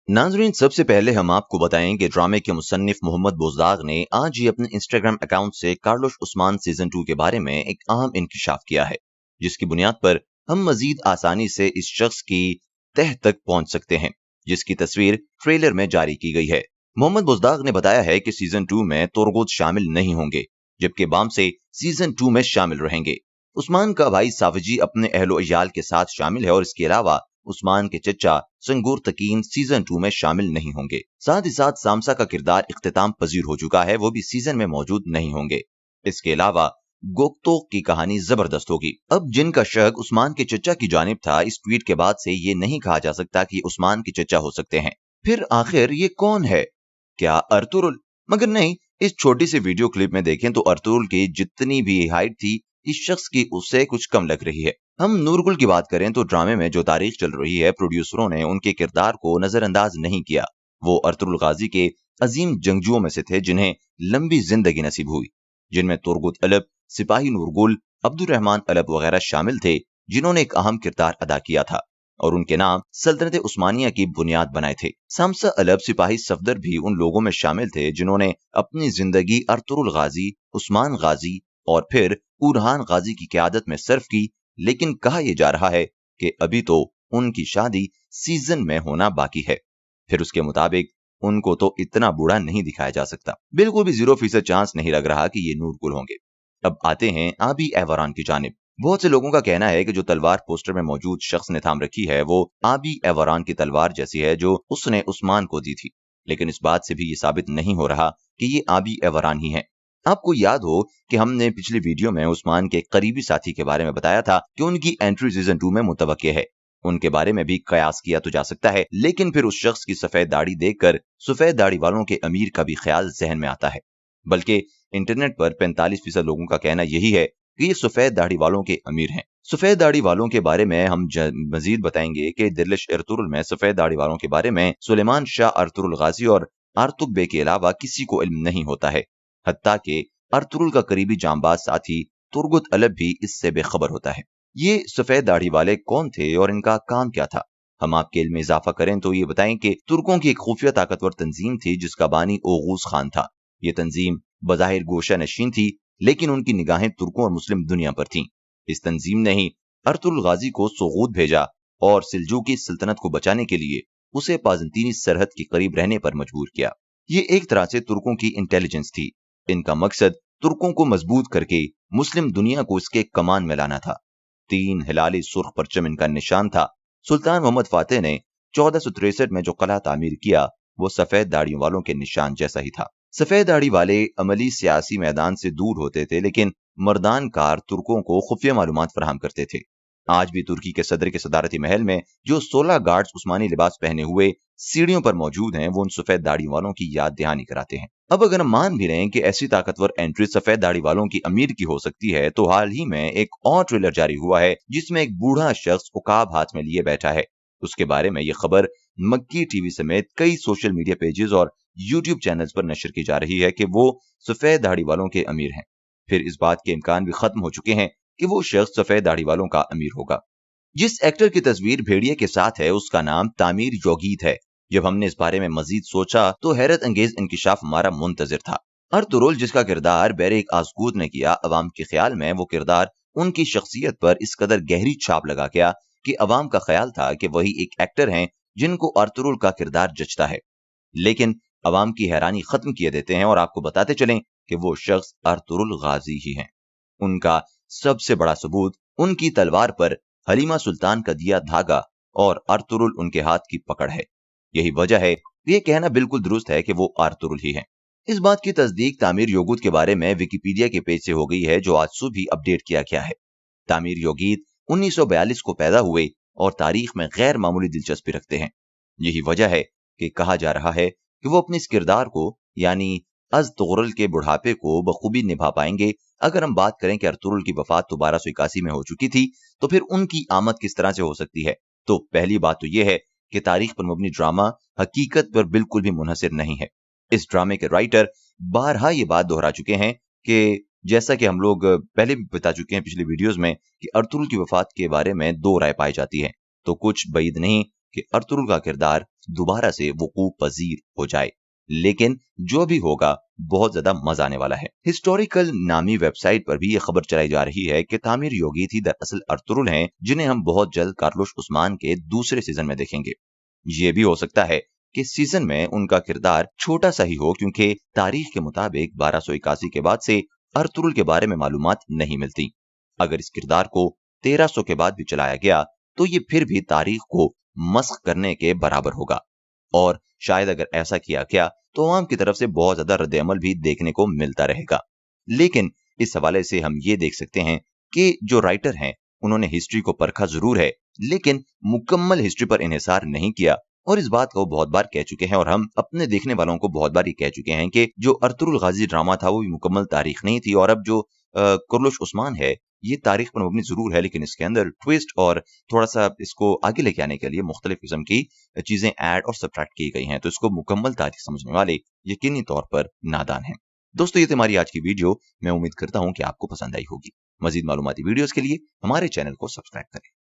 नाज़रीन, सबसे पहले हम आपको बताएं कि ड्रामे के मुसन्निफ मोहम्मद बुज़दाग ने आज ही अपने इंस्टाग्राम अकाउंट से कार्लोश उस्मान सीजन 2 के बारे में एक अहम इंकिशाफ किया है, जिसकी बुनियाद पर हम मजीद आसानी से इस शख्स की तह तक पहुंच सकते हैं, जिसकी तस्वीर ट्रेलर में जारी की गई है। मोहम्मद बुज़दाग ने बताया है कि सीजन 2 में तोरगोत शामिल नहीं होंगे, जबकि बामसे सीजन 2 में शामिल रहेंगे। उस्मान का भाई सावजी अपने अहलो अयाल के साथ शामिल है और इसके अलावा उस्मान के चचा संगूर तकीन सीजन 2 में शामिल नहीं होंगे। साथ ही साथ सामसा का किरदार इख्तिताम पजीर हो चुका है, वो भी सीजन में मौजूद नहीं होंगे। इसके अलावा गोक्तोक की कहानी जबरदस्त होगी। अब जिनका शक उस्मान के चचा की जानिब था, इस ट्वीट के बाद से ये नहीं कहा जा सकता कि उस्मान के चचा हो सकते हैं। फिर आखिर ये कौन है? क्या अर्तुरुल? मगर नहीं, इस छोटी सी वीडियो क्लिप में देखें तो अर्तुरुल की जितनी भी हाइट थी, इस शख्स की उससे कुछ कम लग रही है। हम नूरगुल की बात करें तो ड्रामे में जो तारीख चल रही है, प्रोड्यूसरों ने उनके किरदार को नजरअंदाज नहीं किया। वो अर्तुरुल गाजी के अजीम जंगजुओं में से थे जिन्हें लंबी जिंदगी नसीब हुई, जिनमें तुर्गुत अलब, सिपाही नूरगुल, अब्दुल रहमान अलब वगैरह शामिल थे, जिन्होंने एक अहम किरदार अदा किया था और उनके नाम सल्तनत उस्मानिया की बुनियाद बनाए थे। सामसा अलब, सिपाही सफदर भी उन लोगों में शामिल थे जिन्होंने अपनी जिंदगी अर्तुरुल गाजी, उस्मान गाजी और फिर उरहान गाजी की क़यादत में सर्फ की। लेकिन कहा यह जा रहा है कि अभी तो उनकी शादी सीजन में होना बाकी है। फिर उसके मुताबिक उनको तो इतना बुरा नहीं दिखाया जा सकता। बिल्कुल भी 0% चांस नहीं लग रहा कि ये नूरगुल होंगे। अब आते हैं आबी एवरान की जानिब। बहुत से लोगों का कहना है कि जो तलवार पोस्टर में मौजूद शख्स ने थाम रखी है वो आबी एवरान की तलवार जैसी है जो उसने उस्मान को दी थी, लेकिन इस बात से भी ये साबित नहीं हो रहा कि ये आबी एवरान ही है। आपको याद हो कि हमने पिछली वीडियो में उस्मान के करीबी साथी के बारे में बताया था कि उनकी एंट्री सीजन 2 में मुतवक्के है। उनके बारे में भी कयास किया तो जा सकता है, लेकिन फिर उस शख्स की सफेद दाढ़ी देखकर सफेद दाढ़ी वालों के अमीर का भी ख्याल जहन में आता है। बल्कि इंटरनेट पर 45% लोगों का कहना यही है कि ये सफेद दाढ़ी वालों के अमीर हैं। सफेद दाढ़ी वालों के बारे में हम मजीद बताएंगे कि दिल्लिश अर्तुरुल में सफेद दाढ़ी वालों के बारे में सुलेमान शाह अर्तुरुल गाजी और आर्तुक बे के अलावा किसी को इल्म नहीं होता है। हत्ता के अर्तुरुल का करीबी जांबाज साथी तुर्गुत अलब भी इससे बेखबर होता है। ये सफेद दाढ़ी वाले कौन थे और इनका काम क्या था? हम आपके इल्म में इजाफा करें तो ये बताएं कि तुर्कों की एक खुफिया ताकतवर तंजीम थी जिसका बानी ओगूस खान था। ये तंजीम बज़ाहिर गोशा नशीन थी, लेकिन उनकी निगाहें तुर्कों और मुस्लिम दुनिया पर थीं। इस तंजीम ने ही अर्तुरुल गाजी को सोगूत भेजा और सिलजूकी सल्तनत को बचाने के लिए उसे पाजंतीनी सरहद के करीब रहने पर मजबूर किया। ये एक तरह से तुर्कों की इंटेलिजेंस थी। इनका मकसद तुर्कों को मजबूत करके मुस्लिम दुनिया को इसके कमान में लाना था। 3 हिलाली सुर्ख परचम इनका निशान था। सुल्तान मोहम्मद फातेह ने 1463 में जो किला तामीर किया वो सफेद दाढ़ियों वालों के निशान जैसा ही था। सफेद दाढ़ी वाले अमली सियासी मैदान से दूर होते थे, लेकिन मर्दान कार तुर्कों को खुफिया मालूमात फराहम करते थे। आज भी तुर्की के सदर के सदारती महल में जो 16 गार्ड्स उस्मानी लिबास पहने हुए सीढ़ियों पर मौजूद हैं, वो उन सफेद दाढ़ी वालों की याद दहानी कराते हैं। अब अगर हम मान भी रहे हैं कि ऐसी ताकतवर एंट्री सफेद दाढ़ी वालों की अमीर की हो सकती है, तो हाल ही में एक और ट्रेलर जारी हुआ है जिसमें एक बूढ़ा शख्स उकाब हाथ में लिए बैठा है। उसके बारे में ये खबर मक्की टीवी समेत कई सोशल मीडिया पेजेस और यूट्यूब चैनल्स पर नशर की जा रही है कि वो सफेद दाढ़ी वालों के अमीर हैं। फिर इस बात के इम्कान भी खत्म हो चुके हैं कि वो शख्स सफेद दाढ़ी वालों का अमीर होगा। जिस एक्टर की तस्वीर भेड़िए के साथ है उसका नाम तामीर योगीत है। जब हमने इस बारे में मजीद सोचा तो हैरत अंगेज इंकिशाफ हमारा मुंतजिर था। अर्तुरुल जिसका किरदार बेरेक आजगूद ने किया, अवाम के ख्याल में वो किरदार उनकी शख्सियत पर इस कदर गहरी छाप लगा गया कि अवाम का ख्याल था कि वही एक एक्टर हैं जिनको अर्तुरुल का किरदार जचता है। लेकिन अवाम की हैरानी खत्म किए देते हैं और आपको बताते चलें कि वो शख्स अर्तुरुल गाजी ही हैं। उनका सबसे बड़ा सबूत उनकी तलवार पर हलीमा सुल्तान का दिया धागा और अर्तुरुल उनके हाथ की पकड़ है। यही वजह है ये कहना बिल्कुल दुरुस्त है कि वो अर्तुरुल ही हैं। इस बात की तस्दीक तामीर योगीत के बारे में विकिपीडिया के पेज से हो गई है, जो आज सुबह अपडेट किया गया है। तामीर योगीत 1942 को पैदा हुए और तारीख में गैर मामूली दिलचस्पी रखते हैं। यही वजह है कि कहा जा रहा है कि वो अपने इस किरदार को यानी अज तुगरल के बुढ़ापे को बखूबी निभा पाएंगे। अगर हम बात करें कि अर्तुरुल की वफात तो 1281 में हो चुकी थी, तो फिर उनकी आमद किस तरह से हो सकती है? तो पहली बात तो यह है कि तारीख पर मबनी ड्रामा हकीकत पर बिल्कुल भी मुनहसिर नहीं है। इस ड्रामे के राइटर बारहा ये बात दोहरा चुके हैं कि जैसा कि हम लोग पहले भी बता चुके हैं पिछली वीडियोस में कि अर्तुरुल की वफात के बारे में 2 राय पाई जाती है, तो कुछ बईद नहीं कि अर्तुगरुल का किरदार दोबारा से वकूफ पजीर हो जाए। लेकिन जो भी होगा बहुत ज्यादा मजा आने वाला है। हिस्टोरिकल नामी वेबसाइट पर भी ये खबर चलाई जा रही है कि तामिर योगीथ ही दरअसल अर्तुगरुल हैं, जिन्हें हम बहुत जल्द कार्लोश उस्मान के दूसरे सीजन में देखेंगे। ये भी हो सकता है कि सीजन में उनका किरदार छोटा सा ही हो, क्योंकि तारीख के मुताबिक 1281 के बाद से अर्तुगरुल के बारे में मालूमात नहीं मिलती। अगर इस किरदार को 1300 के बाद भी चलाया गया तो ये फिर भी तारीख को मस्ख करने के बराबर होगा, और शायद अगर ऐसा किया गया तो आवाम की तरफ से बहुत ज्यादा रद्द-ए-अमल भी देखने को मिलता रहेगा। लेकिन इस हवाले से हम ये देख सकते हैं कि जो राइटर हैं उन्होंने हिस्ट्री को परखा जरूर है, लेकिन मुकम्मल हिस्ट्री पर इन्हिसार नहीं किया, और इस बात को बहुत बार कह चुके हैं और हम अपने देखने वालों को बहुत बार ये कह चुके हैं कि जो अर्तुगरुल गाजी ड्रामा था वो भी मुकम्मल तारीख नहीं थी, और अब जो कार्लोश उस्मान है ये तारीख पर मबनी जरूर है, लेकिन इसके अंदर ट्विस्ट और थोड़ा सा इसको आगे लेके आने के लिए मुख्तलिफ किस्म की चीजें ऐड और सब्ट्रैक्ट की गई हैं, तो इसको मुकम्मल तारीख समझने वाले यकीनी तौर पर नादान हैं। दोस्तों, ये थी हमारी आज की वीडियो। मैं उम्मीद करता हूँ कि आपको पसंद आई होगी। मजीद मालूमाती वीडियोस के लिए हमारे चैनल को सब्सक्राइब करें।